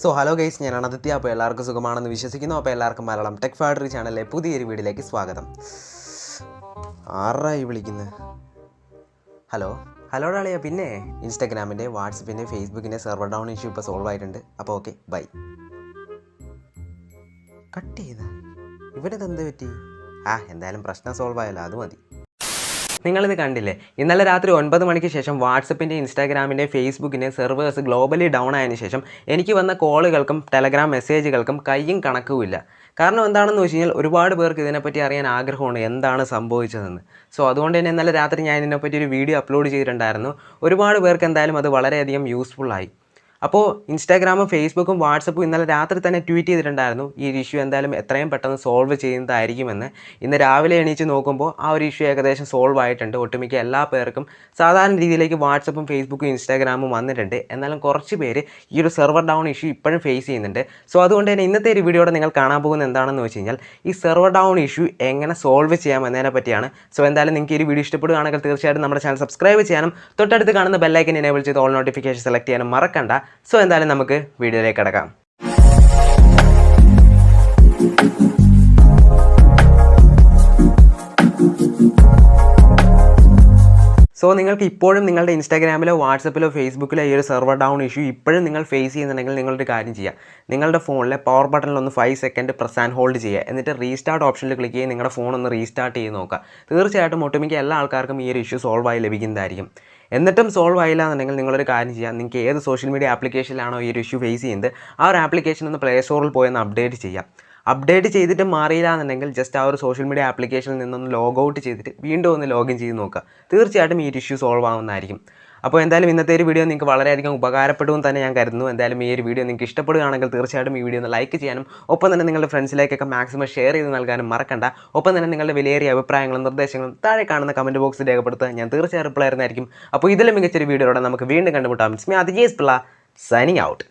Hello guys, ഞാനാണ് ആദിത്യ. അപ്പോൾ എല്ലാവർക്കും സുഖമാണെന്ന് വിശ്വസിക്കുന്നു. അപ്പോൾ എല്ലാവർക്കും മലയാളം ടെക് ഫാക്ടറി ചാനലിലെ പുതിയൊരു വീഡിയോയിലേക്ക് സ്വാഗതം. ആരായി വിളിക്കുന്നത്? ഹലോ ഡാളിയ. പിന്നെ ഇൻസ്റ്റാഗ്രാമിൻ്റെ, വാട്സപ്പിൻ്റെ, ഫേസ്ബുക്കിൻ്റെ സെർവർ ഡൗൺ ഇഷ്യൂ ഇപ്പോൾ സോൾവ് ആയിട്ടുണ്ട്. അപ്പോൾ ഓക്കെ, ബൈ. കട്ട് ചെയ്ത ഇവിടെ എന്ത് പറ്റി? എന്തായാലും പ്രശ്നം സോൾവ് ആയല്ലോ, അത് മതി. നിങ്ങളിത് കണ്ടില്ലേ? ഇന്നലെ രാത്രി 9 മണിക്ക് ശേഷം വാട്സപ്പിൻ്റെ, ഇൻസ്റ്റാഗ്രാമിൻ്റെ, ഫേസ്ബുക്കിൻ്റെ സെർവേഴ്സ് ഗ്ലോബലി ഡൗൺ ആയതിനു ശേഷം എനിക്ക് വന്ന കോളുകൾക്കും ടെലഗ്രാം മെസ്സേജുകൾക്കും കയ്യും കണക്കുമില്ല. കാരണം എന്താണെന്ന് വെച്ച് കഴിഞ്ഞാൽ ഒരുപാട് പേർക്ക് ഇതിനെപ്പറ്റി അറിയാൻ ആഗ്രഹമുണ്ട്, എന്താണ് സംഭവിച്ചതെന്ന്. അതുകൊണ്ട് തന്നെ ഇന്നലെ രാത്രി ഞാൻ ഇതിനെപ്പറ്റി ഒരു വീഡിയോ അപ്ലോഡ് ചെയ്തിട്ടുണ്ടായിരുന്നു. ഒരുപാട് പേർക്ക് എന്തായാലും അത് വളരെയധികം യൂസ്ഫുള്ളായി. അപ്പോൾ ഇൻസ്റ്റാഗ്രാമും ഫേസ്ബുക്കും വാട്സപ്പും ഇന്നലെ രാത്രി തന്നെ ട്വീറ്റ് ചെയ്തിട്ടുണ്ടായിരുന്നു ഈ ഒരു ഇഷ്യൂ എന്തായാലും എത്രയും പെട്ടെന്ന് സോൾവ് ചെയ്യുന്നതായിരിക്കുമെന്ന്. ഇന്ന് രാവിലെ എണീച്ച് നോക്കുമ്പോൾ ആ ഒരു ഇഷ്യൂ ഏകദേശം സോൾവ് ആയിട്ടുണ്ട്. ഒട്ടുമിക്ക എല്ലാ പേർക്കും സാധാരണ രീതിയിലേക്ക് വാട്സപ്പും ഫേസ്ബുക്കും ഇൻസ്റ്റാഗ്രാമും വന്നിട്ടുണ്ട്. എന്നാലും കുറച്ച് പേര് ഈ ഒരു സെർവർ ഡൗൺ ഇഷ്യൂ ഇപ്പോഴും ഫേസ് ചെയ്യുന്നുണ്ട്. അതുകൊണ്ട് തന്നെ ഇന്നത്തെ ഒരു വീഡിയോയുടെ നിങ്ങൾ കാണാൻ പോകുന്നത് എന്താണെന്ന് വെച്ച് കഴിഞ്ഞാൽ ഈ സെർവർ ഡൗൺ ഇഷ്യൂ എങ്ങനെ സോൾവ് ചെയ്യാം എന്നതിനെ പറ്റിയാണ്. എന്തായാലും നിങ്ങൾക്ക് ഈ വീഡിയോ ഇഷ്ടപ്പെടുകയാണെങ്കിൽ തീർച്ചയായിട്ടും നമ്മുടെ ചാനൽ സബ്സ്ക്രൈബ് ചെയ്യാനും തൊട്ടടുത്ത് കാണുന്ന ബെല്ലൈക്കൻ എനേബിൾ ചെയ്ത് ഓൾ നോട്ടിഫിക്കേഷൻ സെലക്ട് ചെയ്യാനും മറക്കണ്ട. എന്തായാലും നമുക്ക് വീഡിയോയിലേക്ക് കിടക്കാം. നിങ്ങൾക്ക് ഇപ്പോഴും നിങ്ങളുടെ ഇൻസ്റ്റാഗ്രാമിലോ വാട്സപ്പിലോ ഫേസ്ബുക്കിലോ ഈ ഒരു സെർവർ ഡൗൺ ഇഷ്യൂ ഇപ്പോഴും നിങ്ങൾ ഫേസ് ചെയ്യുന്നുണ്ടെങ്കിൽ നിങ്ങളൊരു കാര്യം ചെയ്യുക. നിങ്ങളുടെ ഫോണിലെ പവർ ബട്ടണിലൊന്ന് 5 സെക്കൻഡ് പ്രസ് ആൻഡ് ഹോൾഡ് ചെയ്യുക. എന്നിട്ട് റീസ്റ്റാർട്ട് ഓപ്ഷനിൽ ക്ലിക്ക് ചെയ്ത് നിങ്ങളുടെ ഫോൺ ഒന്ന് റീസ്റ്റാർട്ട് ചെയ്ത് നോക്കുക. തീർച്ചയായിട്ടും ഒട്ടുമിക്ക എല്ലാ ആൾക്കാർക്കും ഈ ഒരു ഇഷ്യൂ സോൾവ് ആയി ലഭിക്കുന്നതായിരിക്കും. എന്നിട്ടും സോൾവ് ആയില്ല എന്നുണ്ടെങ്കിൽ നിങ്ങളൊരു കാര്യം ചെയ്യുക. നിങ്ങൾക്ക് ഏത് സോഷ്യൽ മീഡിയ ആപ്ലിക്കേഷനിലാണോ ഈ ഒരു ഇഷ്യൂ ഫേസ് ചെയ്യുന്നത് ആ ഒരു ആപ്ലിക്കേഷൻ ഒന്ന് പ്ലേ സ്റ്റോറിൽ പോയി ഒന്ന് അപ്ഡേറ്റ് ചെയ്യുക. അപ്ഡേറ്റ് ചെയ്തിട്ട് മാറിയില്ല എന്നുണ്ടെങ്കിൽ ജസ്റ്റ് ആ ഒരു സോഷ്യൽ മീഡിയ ആപ്ലിക്കേഷനിൽ നിന്നൊന്ന് ലോഗ് ഔട്ട് ചെയ്തിട്ട് വീണ്ടും ഒന്ന് ലോഗിൻ ചെയ്ത് നോക്കുക. തീർച്ചയായിട്ടും ഈ ഇഷ്യൂ സോൾവ് ആവുന്നതായിരിക്കും. അപ്പോൾ എന്തായാലും ഇന്നത്തെ ഒരു വീഡിയോ നിങ്ങൾക്ക് വളരെയധികം ഉപകാരപ്പെടുമെന്ന് തന്നെ ഞാൻ കരുതുന്നു. എന്തായാലും ഈ ഒരു വീഡിയോ നിങ്ങൾക്ക് ഇഷ്ടപ്പെടുകയാണെങ്കിൽ തീർച്ചയായിട്ടും ഈ വീഡിയോ ഒന്ന് ലൈക്ക് ചെയ്യാനും ഒപ്പം തന്നെ നിങ്ങളുടെ ഫ്രണ്ട്സിലേക്കൊക്കെ മാക്സിമം ഷെയർ ചെയ്ത് നൽകാനും മറക്കണ്ട. ഒപ്പം തന്നെ നിങ്ങളുടെ വിലയേറിയ അഭിപ്രായങ്ങളും നിർദ്ദേശങ്ങളും താഴെ കാണുന്ന കമൻറ്റ് ബോക്സിൽ രേഖപ്പെടുത്തുക. ഞാൻ തീർച്ചയായും റിപ്ലൈ ആയിരുന്നായിരിക്കും. അപ്പോൾ ഇതിലും മികച്ചൊരു വീഡിയോയോടെ നമുക്ക് വീണ്ടും കണ്ടുമുട്ടാം. It's me Aditya Pillai, signing out.